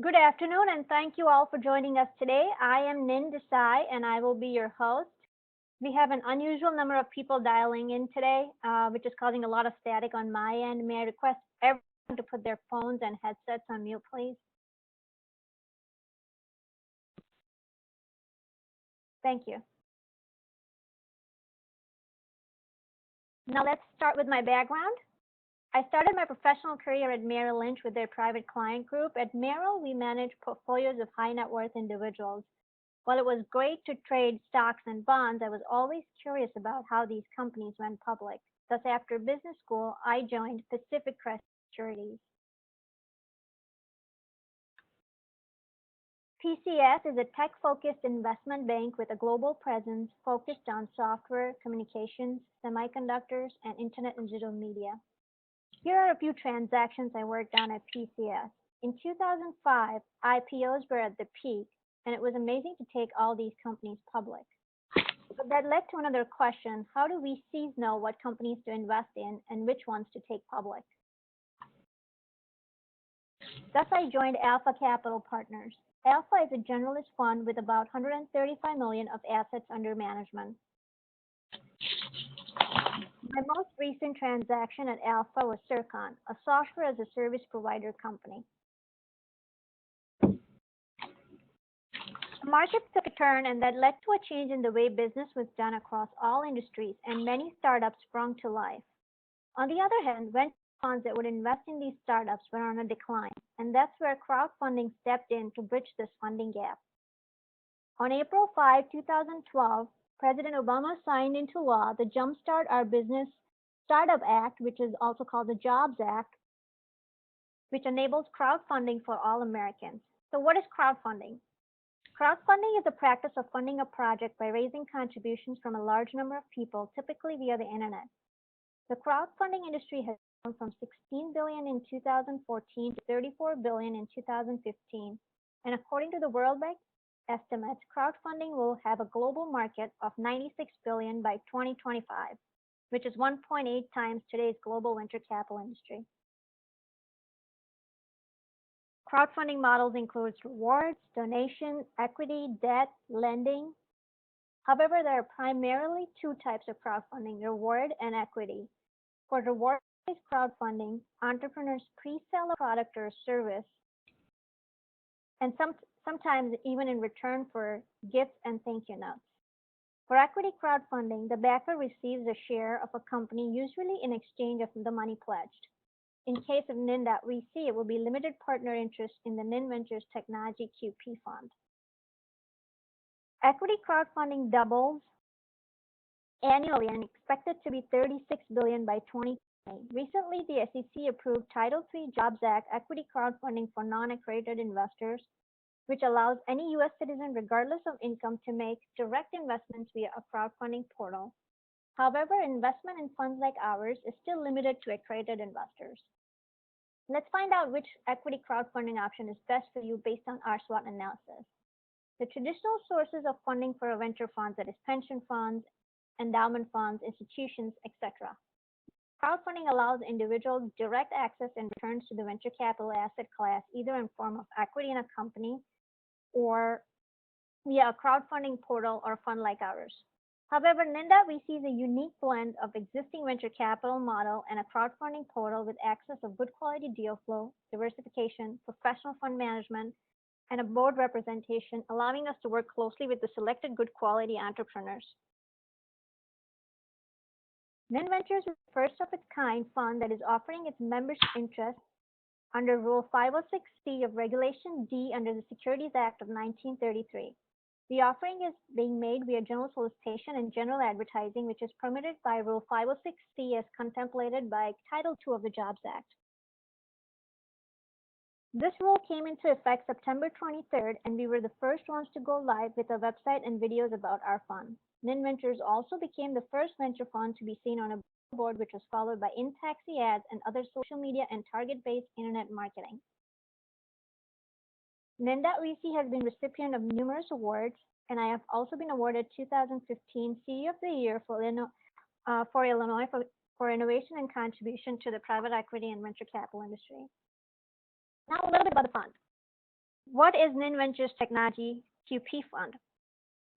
Good afternoon, and thank you all for joining us today. I am NIN.VC, and I will be your host. We have an unusual number of people dialing in today, which is causing a lot of static on my end. May I request everyone to put their phones and headsets on mute, please? Thank you. Now let's start with my background. I started my professional career at Merrill Lynch with their private client group. At Merrill, we manage portfolios of high net worth individuals. While it was great to trade stocks and bonds, I was always curious about how these companies went public. Thus, after business school, I joined Pacific Crest Securities. PCS is a tech-focused investment bank with a global presence focused on software, communications, semiconductors, and internet and digital media. Here are a few transactions I worked on at PCS. In 2005, IPOs were at the peak, and it was amazing to take all these companies public. But that led to another question: how do VCs know what companies to invest in and which ones to take public? Thus, I joined Alpha Capital Partners. Alpha is a generalist fund with about 135 million of assets under management. My most recent transaction at Alpha was Circon, a software as a service provider company. The market took a turn, and that led to a change in the way business was done across all industries, and many startups sprung to life. On the other hand, venture funds that would invest in these startups were on a decline, and that's where crowdfunding stepped in to bridge this funding gap. On April 5, 2012, President Obama signed into law the Jumpstart Our Business Startup Act, which is also called the Jobs Act, which enables crowdfunding for all Americans. So what is crowdfunding? Crowdfunding is the practice of funding a project by raising contributions from a large number of people, typically via the internet. The crowdfunding industry has grown from 16 billion in 2014 to 34 billion in 2015, and according to the World Bank estimates, crowdfunding will have a global market of 96 billion by 2025, which is 1.8 times today's global venture capital industry. Crowdfunding models include rewards, donation, equity, debt, lending. However, there are primarily two types of crowdfunding: reward and equity. For reward-based crowdfunding, entrepreneurs pre-sell a product or a service, and sometimes even in return for gifts and thank you notes. For equity crowdfunding, the backer receives a share of a company, usually in exchange of the money pledged. In case of NIN.VC, it will be limited partner interest in the NIN Ventures Technology QP Fund. Equity crowdfunding doubles annually and expected to be 36 billion by 2020. Recently, the SEC approved Title III Jobs Act equity crowdfunding for non-accredited investors, which allows any U.S. citizen, regardless of income, to make direct investments via a crowdfunding portal. However, investment in funds like ours is still limited to accredited investors. Let's find out which equity crowdfunding option is best for you based on our SWOT analysis. The traditional sources of funding for a venture funds, that is pension funds, endowment funds, institutions, etc. Crowdfunding allows individuals direct access and returns to the venture capital asset class, either in form of equity in a company or via a crowdfunding portal or fund like ours. However, NIN.VC is a unique blend of existing venture capital model and a crowdfunding portal with access of good quality deal flow, diversification, professional fund management, and a board representation, allowing us to work closely with the selected good quality entrepreneurs. NIN Ventures is the first of its kind fund that is offering its members interest under Rule 506C of Regulation D under the Securities Act of 1933. The offering is being made via general solicitation and general advertising, which is permitted by Rule 506C as contemplated by Title II of the Jobs Act. This rule came into effect September 23rd, and we were the first ones to go live with a website and videos about our fund. NIN Ventures also became the first venture fund to be seen on a billboard, which was followed by in-taxi ads and other social media and target-based internet marketing. NIN.VC has been recipient of numerous awards, and I have also been awarded 2015 CEO of the Year for Illinois for innovation and contribution to the private equity and venture capital industry. Now a little bit about the fund. What is NIN Ventures Technology QP Fund?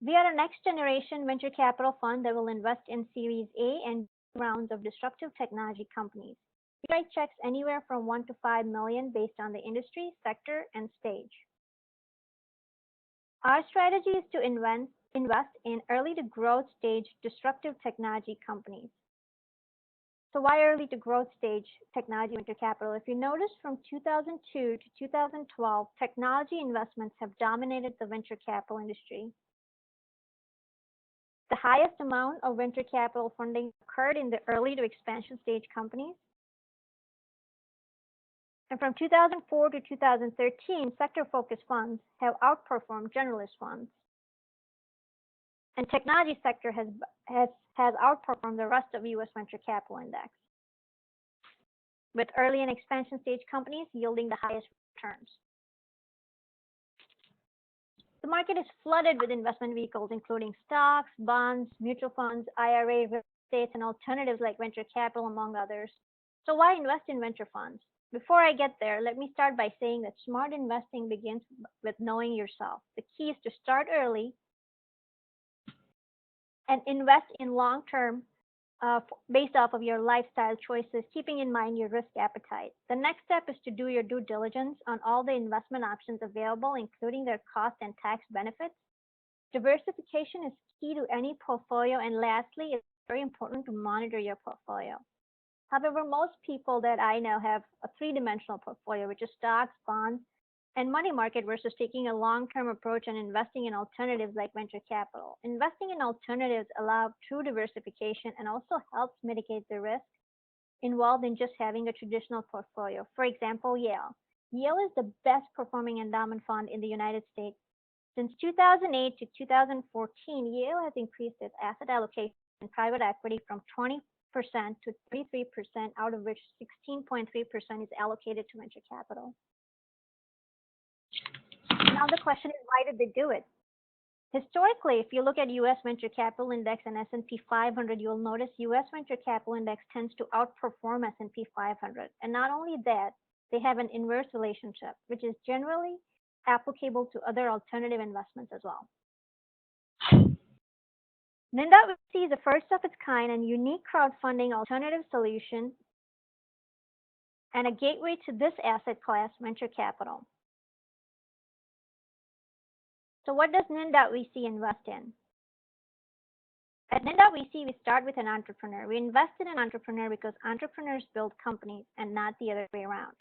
We are a next generation venture capital fund that will invest in Series A and B rounds of disruptive technology companies. We write checks anywhere from 1 to 5 million based on the industry, sector, and stage. Our strategy is to invest in early to growth stage disruptive technology companies. So why early to growth stage technology venture capital? If you notice, from 2002 to 2012, technology investments have dominated the venture capital industry. The highest amount of venture capital funding occurred in the early to expansion stage companies. And from 2004 to 2013, sector-focused funds have outperformed generalist funds. And technology sector has outperformed the rest of U.S. venture capital index, with early and expansion stage companies yielding the highest returns. The market is flooded with investment vehicles, including stocks, bonds, mutual funds, IRA, real estate, and alternatives like venture capital, among others. So why invest in venture funds? Before I get there, let me start by saying that smart investing begins with knowing yourself. The key is to start early and invest in long-term based off of your lifestyle choices, keeping in mind your risk appetite. The next step is to do your due diligence on all the investment options available, including their cost and tax benefits. Diversification is key to any portfolio, and lastly, it's very important to monitor your portfolio. However, most people that I know have a three-dimensional portfolio, which is stocks, bonds, and money market, versus taking a long-term approach and investing in alternatives like venture capital. Investing in alternatives allows true diversification and also helps mitigate the risk involved in just having a traditional portfolio. For example, Yale. Yale is the best performing endowment fund in the United States. Since 2008 to 2014, Yale has increased its asset allocation in private equity from 20% to 33%, out of which 16.3% is allocated to venture capital. Now the question is, why did they do it? Historically, if you look at U.S. Venture Capital Index and S&P 500, you'll notice U.S. Venture Capital Index tends to outperform S&P 500. And not only that, they have an inverse relationship, which is generally applicable to other alternative investments as well. NIN.VC is a first of its kind and unique crowdfunding alternative solution and a gateway to this asset class, venture capital. So what does NIN.VC invest in? At NIN.VC, we start with an entrepreneur. We invest in an entrepreneur because entrepreneurs build companies and not the other way around.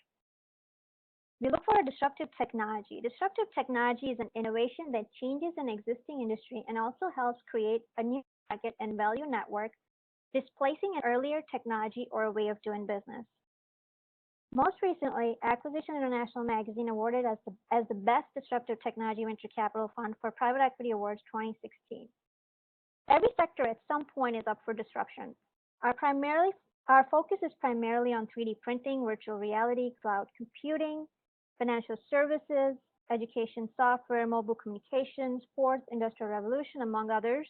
We look for a disruptive technology. Disruptive technology is an innovation that changes an existing industry and also helps create a new market and value network, displacing an earlier technology or a way of doing business. Most recently, Acquisition International Magazine awarded us as the best disruptive technology venture capital fund for Private Equity Awards 2016. Every sector at some point is up for disruption. Our focus is primarily on 3D printing, virtual reality, cloud computing, financial services, education software, mobile communications, sports, industrial revolution, among others.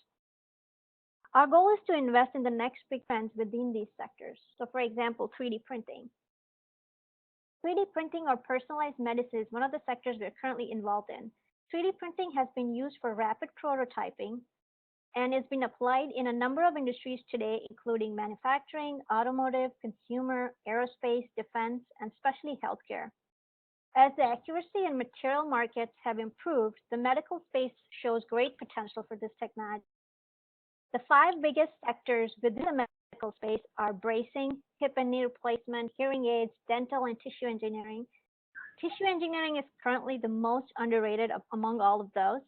Our goal is to invest in the next big trends within these sectors. So for example, 3D printing. 3D printing or personalized medicine is one of the sectors we're currently involved in. 3D printing has been used for rapid prototyping and has been applied in a number of industries today, including manufacturing, automotive, consumer, aerospace, defense, and especially healthcare. As the accuracy and material markets have improved, the medical space shows great potential for this technology. The 5 biggest sectors within the medical space are bracing, hip and knee replacement, hearing aids, dental, and tissue engineering. Tissue engineering is currently the most underrated among all of those.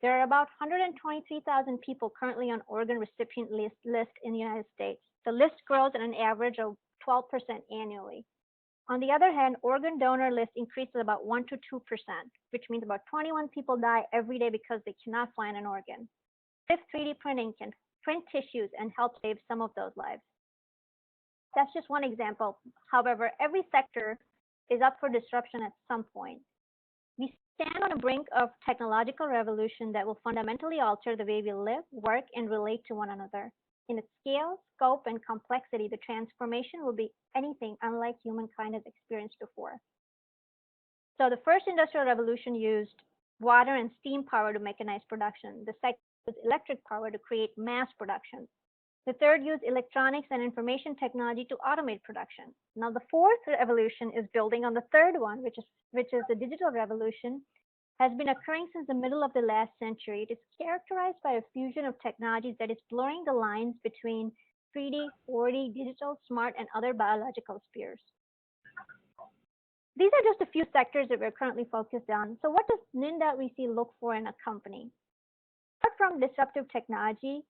There are about 123,000 people currently on organ recipient list in the United States. The list grows at an average of 12% annually. On the other hand, organ donor list increases about 1 to 2%, which means about 21 people die every day because they cannot find an organ. If 3D printing can print tissues and help save some of those lives. That's just one example. However, every sector is up for disruption at some point. We stand on the brink of technological revolution that will fundamentally alter the way we live, work, and relate to one another. In its scale, scope, and complexity, the transformation will be anything unlike humankind has experienced before. So the first industrial revolution used water and steam power to mechanize production. The second used electric power to create mass production. The third used electronics and information technology to automate production. Now the fourth revolution is building on the third one, which is the digital revolution, has been occurring since the middle of the last century. It is characterized by a fusion of technologies that is blurring the lines between 3D, 4D, digital, smart, and other biological spheres. These are just a few sectors that we're currently focused on. So what does NIN.VC look for in a company? Apart from disruptive technology,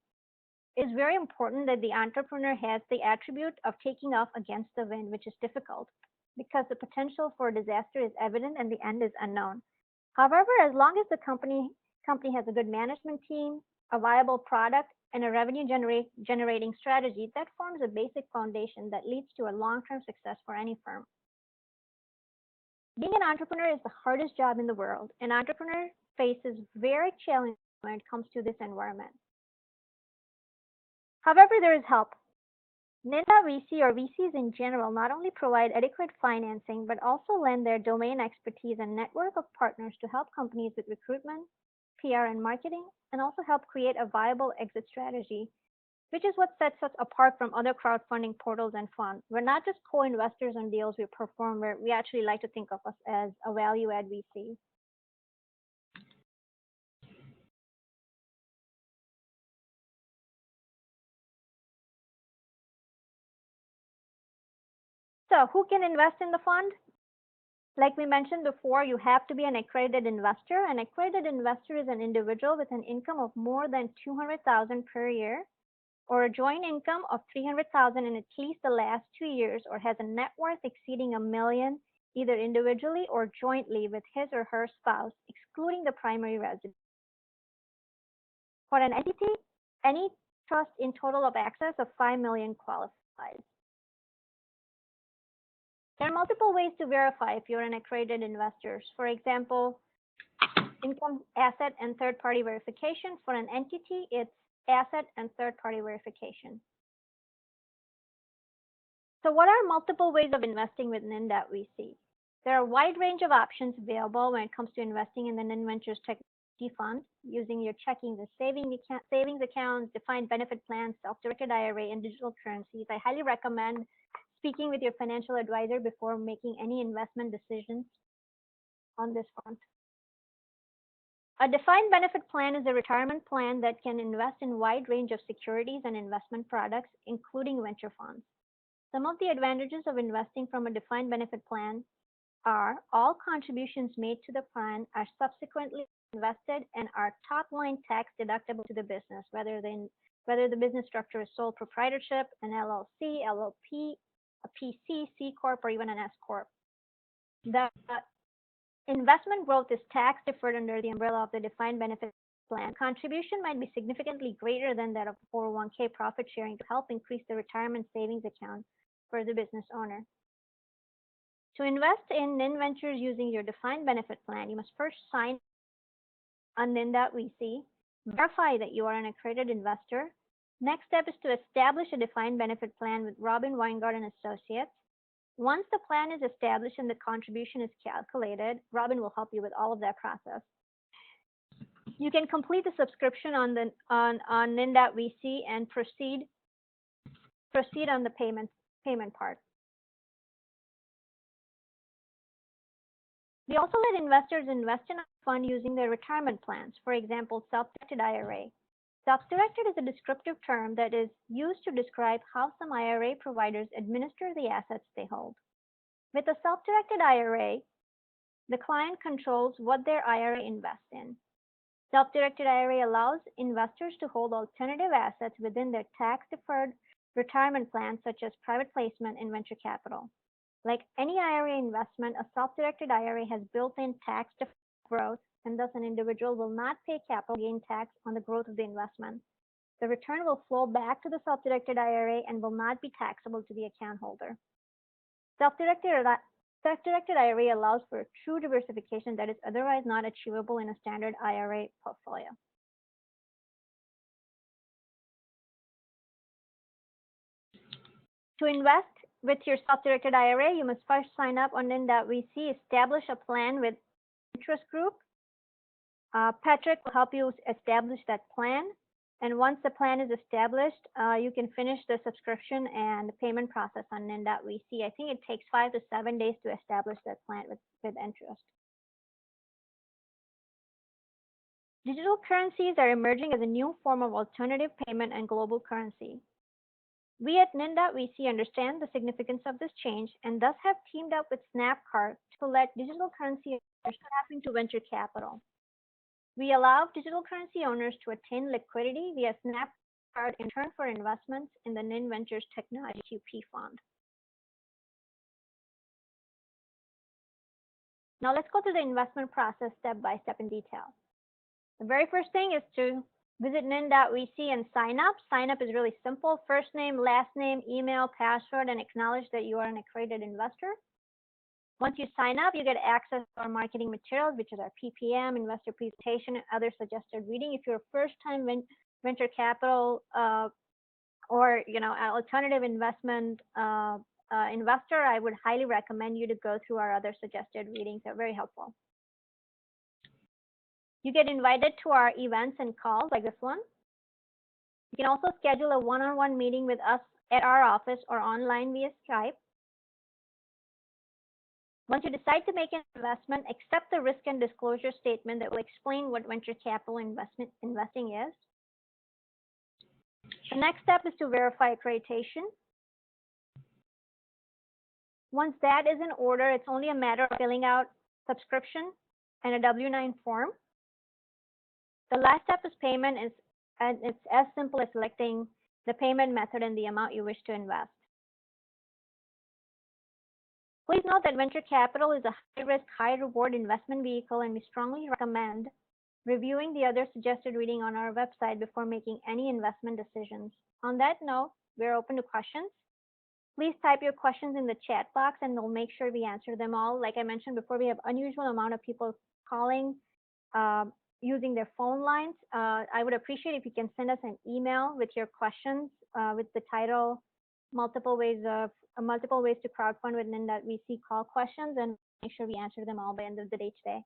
it's very important that the entrepreneur has the attribute of taking off against the wind, which is difficult because the potential for disaster is evident and the end is unknown. However, as long as the company has a good management team, a viable product, and a revenue generating strategy, that forms a basic foundation that leads to a long-term success for any firm. Being an entrepreneur is the hardest job in the world. An entrepreneur faces very challenges when it comes to this environment. However, there is help. NIN.VC or VCs in general not only provide adequate financing, but also lend their domain expertise and network of partners to help companies with recruitment, PR, and marketing, and also help create a viable exit strategy, which is what sets us apart from other crowdfunding portals and funds. We're not just co-investors on deals we perform, we actually like to think of us as a value-add VC. So who can invest in the fund? Like we mentioned before, you have to be an accredited investor. An accredited investor is an individual with an income of more than $200,000 per year, or a joint income of $300,000 in at least the last 2 years, or has a net worth exceeding $1 million, either individually or jointly with his or her spouse, excluding the primary resident. For an entity, any trust in total of excess of $5 million qualifies. There are multiple ways to verify if you're an accredited investor. For example, income, asset, and third-party verification. For an entity, it's asset and third-party verification. So what are multiple ways of investing with NIN.VC? There are a wide range of options available when it comes to investing in the NIN Ventures Technology Fund, using your checking, the savings accounts, defined benefit plans, self-directed IRA, and digital currencies. I highly recommend speaking with your financial advisor before making any investment decisions on this front. A defined benefit plan is a retirement plan that can invest in a wide range of securities and investment products, including venture funds. Some of the advantages of investing from a defined benefit plan are all contributions made to the plan are subsequently invested and are top-line tax deductible to the business, whether the business structure is sole proprietorship, an LLC, LLP, a PC, C Corp, or even an S Corp. The investment growth is tax deferred under the umbrella of the defined benefit plan. Contribution might be significantly greater than that of 401k profit sharing to help increase the retirement savings account for the business owner. To invest in NIN Ventures using your defined benefit plan, you must first sign on NIN.VC, verify that you are an accredited investor. Next step is to establish a defined benefit plan with Robin Weingart and Associates. Once the plan is established and the contribution is calculated, Robin will help you with all of that process. You can complete the subscription on NIN.VC and proceed on the payment part. We also let investors invest in a fund using their retirement plans, for example, self-directed IRA. Self-directed is a descriptive term that is used to describe how some IRA providers administer the assets they hold. With a self-directed IRA, the client controls what their IRA invests in. Self-directed IRA allows investors to hold alternative assets within their tax-deferred retirement plans, such as private placement and venture capital. Like any IRA investment, a self-directed IRA has built-in tax-deferred growth, and thus an individual will not pay capital gain tax on the growth of the investment. The return will flow back to the self-directed IRA and will not be taxable to the account holder. Self-directed IRA allows for true diversification that is otherwise not achievable in a standard IRA portfolio. To invest with your self-directed IRA, you must first sign up on NIN.VC, establish a plan with interest group. Patrick will help you establish that plan. And once the plan is established, you can finish the subscription and payment process on NIN.VC. I think it takes 5 to 7 days to establish that plan with interest. Digital currencies are emerging as a new form of alternative payment and global currency. We at NIN.VC understand the significance of this change and thus have teamed up with Snapcard to let digital currency owners tap into venture capital. We allow digital currency owners to attain liquidity via Snapcard in return for investments in the NIN Ventures Technology QP Fund. Now let's go through the investment process step by step in detail. The very first thing is to visit NIN.VC and sign up. Sign up is really simple. First name, last name, email, password, and acknowledge that you are an accredited investor. Once you sign up, you get access to our marketing materials, which is our PPM, investor presentation, and other suggested reading. If you're a first-time venture capital or alternative investment investor, I would highly recommend you to go through our other suggested readings. They're very helpful. You get invited to our events and calls like this one. You can also schedule a one-on-one meeting with us at our office or online via Skype. Once you decide to make an investment, accept the risk and disclosure statement that will explain what venture capital investing is. The next step is to verify accreditation. Once that is in order, it's only a matter of filling out subscription and a W-9 form. The last step is payment, and it's as simple as selecting the payment method and the amount you wish to invest. Please note that venture capital is a high-risk, high-reward investment vehicle, and we strongly recommend reviewing the other suggested reading on our website before making any investment decisions. On that note, we're open to questions. Please type your questions in the chat box, and we'll make sure we answer them all. Like I mentioned before, we have unusual amount of people calling using their phone lines. I would appreciate if you can send us an email with your questions with the title multiple ways to crowdfund with NIN.VC call questions, and make sure we answer them all by the end of the day today.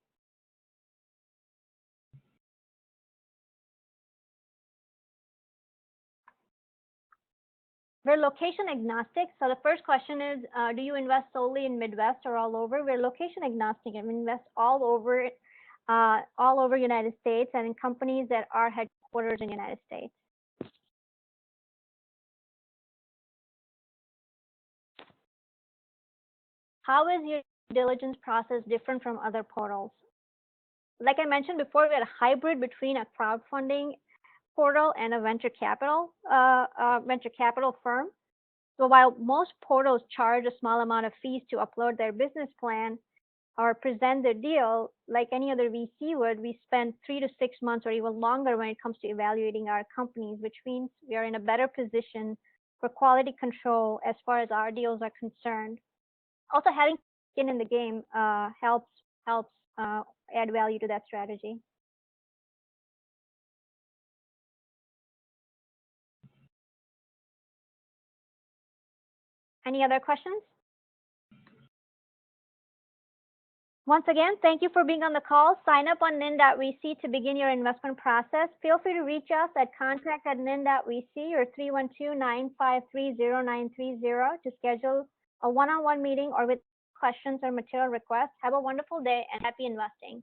We're location agnostic. So the first question is, do you invest solely in Midwest or all over? We're location agnostic and we invest all over United States and in companies that are headquartered in United States. How is your diligence process different from other portals? Like I mentioned before, we had a hybrid between a crowdfunding portal and a venture capital firm. So while most portals charge a small amount of fees to upload their business plan or present their deal, like any other VC would, we spend 3 to 6 months or even longer when it comes to evaluating our companies, which means we are in a better position for quality control as far as our deals are concerned. Also, having skin in the game helps add value to that strategy. Any other questions? Once again, thank you for being on the call. Sign up on NIN.VC to begin your investment process. Feel free to reach us at contact@NIN.VC or 312-953-0930 to schedule a one-on-one meeting or with questions or material requests. Have a wonderful day and happy investing.